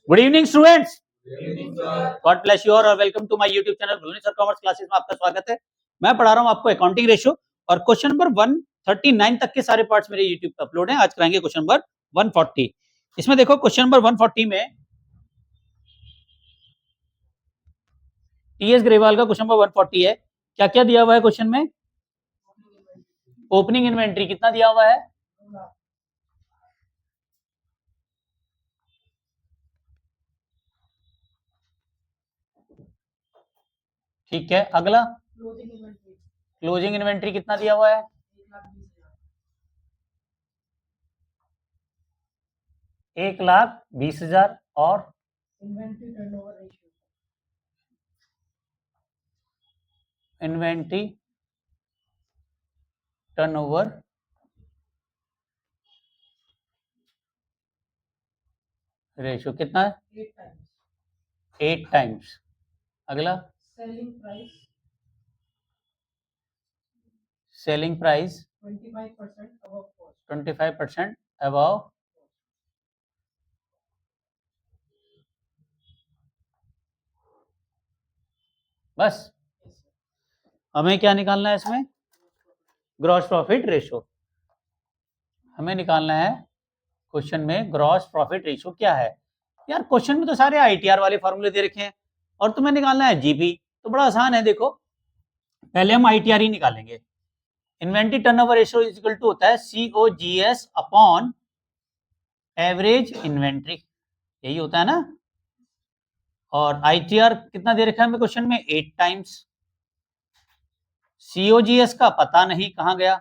Good evening students, God bless you और welcome to my YouTube channel Bhubaneswar commerce classes में आपका स्वागत है। मैं पढ़ा रहा हूं आपको अकाउंटिंग रेशियो और क्वेश्चन नंबर 139 तक के सारे पार्ट्स मेरे यूट्यूब पे अपलोड हैं। आज कराएंगे क्वेश्चन नंबर 140। इसमें देखो क्वेश्चन नंबर 140 में टीएस ग्रेवाल का क्वेश्चन नंबर 140 है। क्या क्या दिया हुआ है क्वेश्चन में? ओपनिंग इन्वेंट्री कितना दिया हुआ है? ठीक है, अगला क्लोजिंग इन्वेंट्री कितना दिया हुआ है? 1,20,000 और इन्वेंट्री टर्नओवर रेशियो कितना है? 8 टाइम्स। अगला सेलिंग प्राइस 25% अबव बस। हमें क्या निकालना है इसमें? ग्रॉस प्रॉफिट रेशियो हमें निकालना है। क्वेश्चन में ग्रॉस प्रॉफिट रेशियो क्या है? यार क्वेश्चन में तो सारे आईटीआर वाले फॉर्मूले दे रखे हैं और तुम्हें निकालना है जीपी, तो बड़ा आसान है। देखो पहले हम आईटीआर ही निकालेंगे। Inventory turnover ratio is equal to होता है COGS अपॉन एवरेज इन्वेंट्री, यही होता है ना। और आईटीआर कितना दे रखा है हमें क्वेश्चन में? 8 टाइम्स। COGS का पता नहीं कहाँ गया,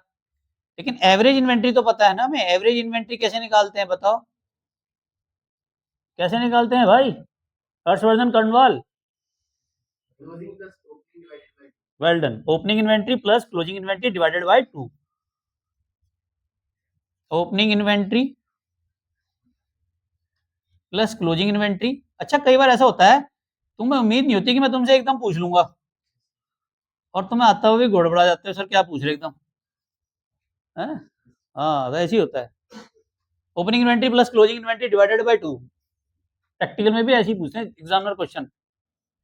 लेकिन एवरेज इन्वेंट्री तो पता है ना हमें। एवरेज इन्वेंट्री कैसे निकालते हैं बताओ? कैसे निकालते हैं भाई? Harshvardhan Karnwal, well done. Opening inventory plus closing inventory divided by 2। Opening inventory plus closing inventory. अच्छा कई बार ऐसा होता है, तुम्हें उम्मीद नहीं होती कि मैं तुमसे एकदम पूछ लूंगा और तुम्हें आता हुआ भी गड़बड़ा जाते हो, सर क्या पूछ रहे एकदम, है ना? हाँ, ऐसे ही होता है। Opening inventory plus closing inventory divided by 2। Practical में भी ऐसे ही पूछते हैं एग्जामिनर क्वेश्चन,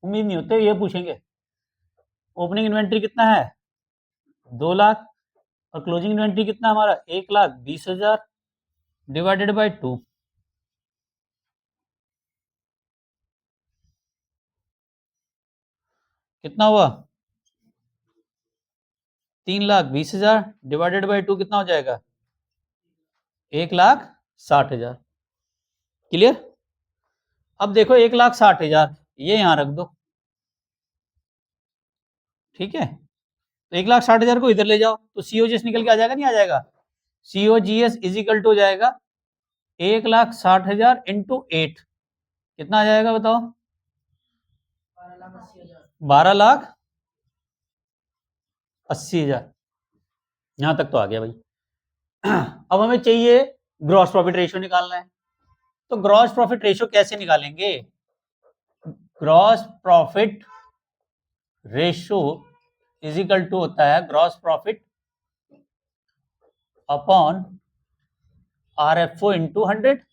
उम्मीद नहीं होते ये पूछेंगे। ओपनिंग इन्वेंट्री कितना है? 2 लाख और क्लोजिंग इन्वेंट्री कितना हमारा? 1,20,000 डिवाइडेड बाय 2। कितना हुआ? 3,20,000 डिवाइडेड बाय 2 कितना हो जाएगा? 1,60,000। क्लियर? अब देखो 1,60,000 ये यहां रख दो, ठीक है। तो 1,60,000 को इधर ले जाओ तो COGS निकल के आ जाएगा, नहीं आ जाएगा? COGS इज इक्वल टू हो जाएगा 1,60,000 इंटू 8, कितना आ जाएगा बताओ? 12,80,000। यहां तक तो आ गया भाई। अब हमें चाहिए ग्रॉस प्रॉफिट रेशियो निकालना है। तो ग्रॉस प्रॉफिट रेशियो कैसे निकालेंगे? Gross profit ratio is equal to होता है gross profit upon RFO into 100।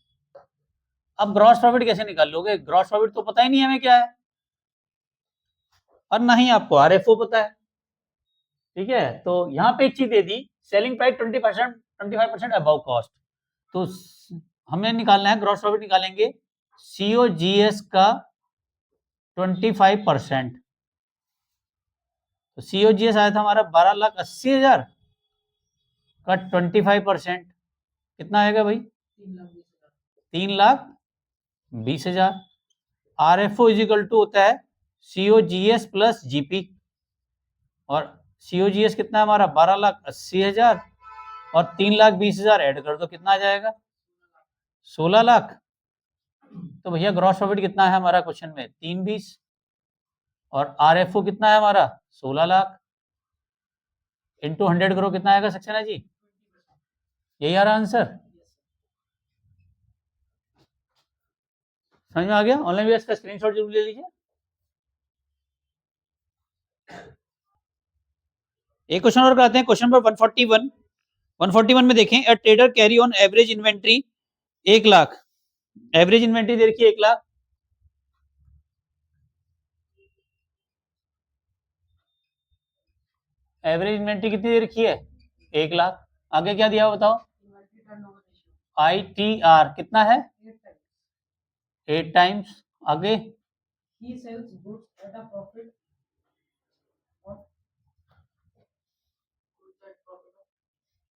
अब ग्रॉस प्रॉफिट कैसे निकाल लोगे? ग्रॉस प्रॉफिट तो पता ही नहीं हमें क्या है और ना ही आपको RFO पता है, ठीक है। तो यहाँ पे एक चीज दे दी, सेलिंग प्राइस 25% अबव कॉस्ट। तो हमें निकालना है, ग्रॉस प्रॉफिट निकालेंगे COGS का 25%। तो COGS आया था हमारा 12,80,000 का 25%, कितना आएगा भाई? 3,20,000। RFO इज इक्वल टू होता है COGS प्लस GP, और COGS कितना है हमारा? 12,80,000 और 3,20,000 ऐड कर दो, कितना आ जाएगा? 16 लाख। तो भैया ग्रॉस प्रॉफिट कितना है हमारा क्वेश्चन में? 320 और RFO कितना है हमारा? 16 लाख इंटू 100 करो, कितना आएगा सक्सेना जी? यही आ रहा आंसर, समझ में आ गया? ऑनलाइन व्यवस्था का स्क्रीनशॉट जरूर ले लीजिए। एक क्वेश्चन और कराते हैं, क्वेश्चन नंबर 141। 141 में देखें, a trader carry on average inventory 1 lakh. Average inventory दे रखी है 1 लाख, एवरेज इन्वेंट्री कितनी दे रखी है? 1 लाख। आगे क्या दिया बताओ? ITR कितना है? 8 टाइम्स। आगे He sells goods at a profit of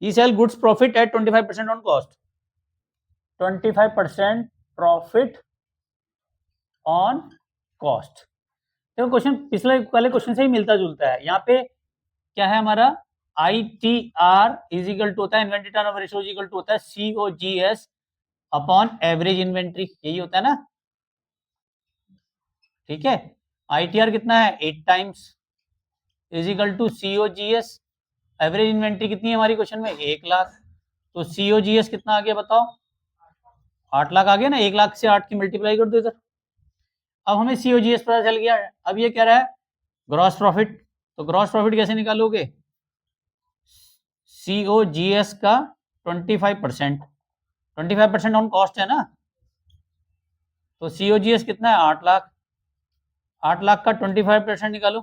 he sell goods profit at 25% on cost. 25% profit on cost। देखो क्वेश्चन पिछले वाले क्वेश्चन से ही मिलता जुलता है। यहाँ पे क्या है हमारा? ITR इज इक्वल टू होता है inventory turnover ratio is equal to होता है COGS अपॉन एवरेज इन्वेंट्री, यही होता है ना? ठीक है। ITR कितना है? 8 times is equal to COGS। Average inventory कितनी है हमारी क्वेश्चन में? 1 लाख। तो COGS कितना आ गया बताओ? 8 लाख आ गया ना। 1 लाख से 8 की मल्टीप्लाई कर दो इधर। अब हमें COGS पता चल गया। अब ये कह रहा है ग्रॉस प्रॉफिट। तो ग्रॉस प्रॉफिट कैसे निकालोगे? COGS का 25%, 25% ऑन कॉस्ट है ना। तो COGS कितना है? 8 लाख। 8 लाख का 25% निकालो,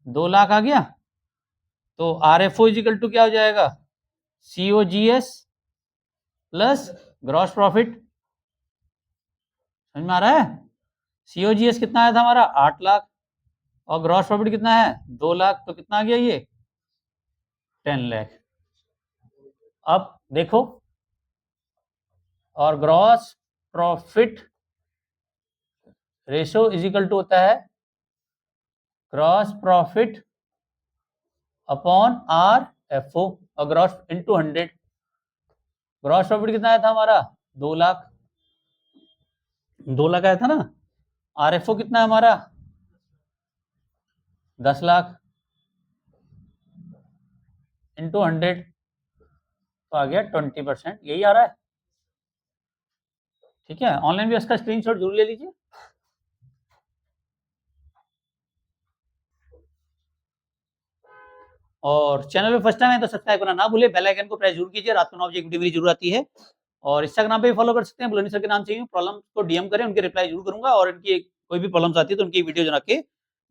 2 लाख आ गया। तो RFO इज इक्वल टू क्या हो जाएगा? COGS plus gross profit. समझ में आ रहा है? COGS कितना आया था हमारा? 8 लाख और ग्रॉस प्रॉफिट कितना है? 2 लाख। तो कितना आ गया ये? 10 लाख। अब देखो, और gross profit ratio is equal to होता है ग्रॉस प्रॉफिट अपॉन RFO और ग्रॉस इंटू 100। ग्रॉस प्रॉफिट कितना आया था हमारा? 2 लाख। 2 लाख आया था ना। RFO कितना है हमारा? 10 लाख इंटू 100 तो आ गया 20%। यही आ रहा है। ठीक है। ऑनलाइन भी इसका स्क्रीनशॉट जरूर ले लीजिए। और चैनल पे फर्स्ट टाइम है तो सब्सक्राइब करना ना भूले, बेल आइकन को प्रेस जरूर कीजिए। रात को 9 बजे एक वीडियो जरूर आती है। और इंस्टाग्राम पे भी फॉलो कर सकते हैं, बुलंदी सर के नाम से ही। प्रॉब्लम को DM करें, उनके रिप्लाई जरूर करूंगा। और इनकी कोई भी प्रॉब्लम्स आती है तो उनकी वीडियो बना के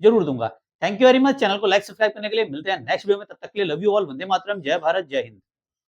जरूर दूंगा। Thank you very much. Channel को लाइक सब्सक्राइब करने के लिए। मिलते हैं नेक्स्ट वीडियो में, तब तक के लिए love you all. Vande Mataram. जय भारत, जय हिंद।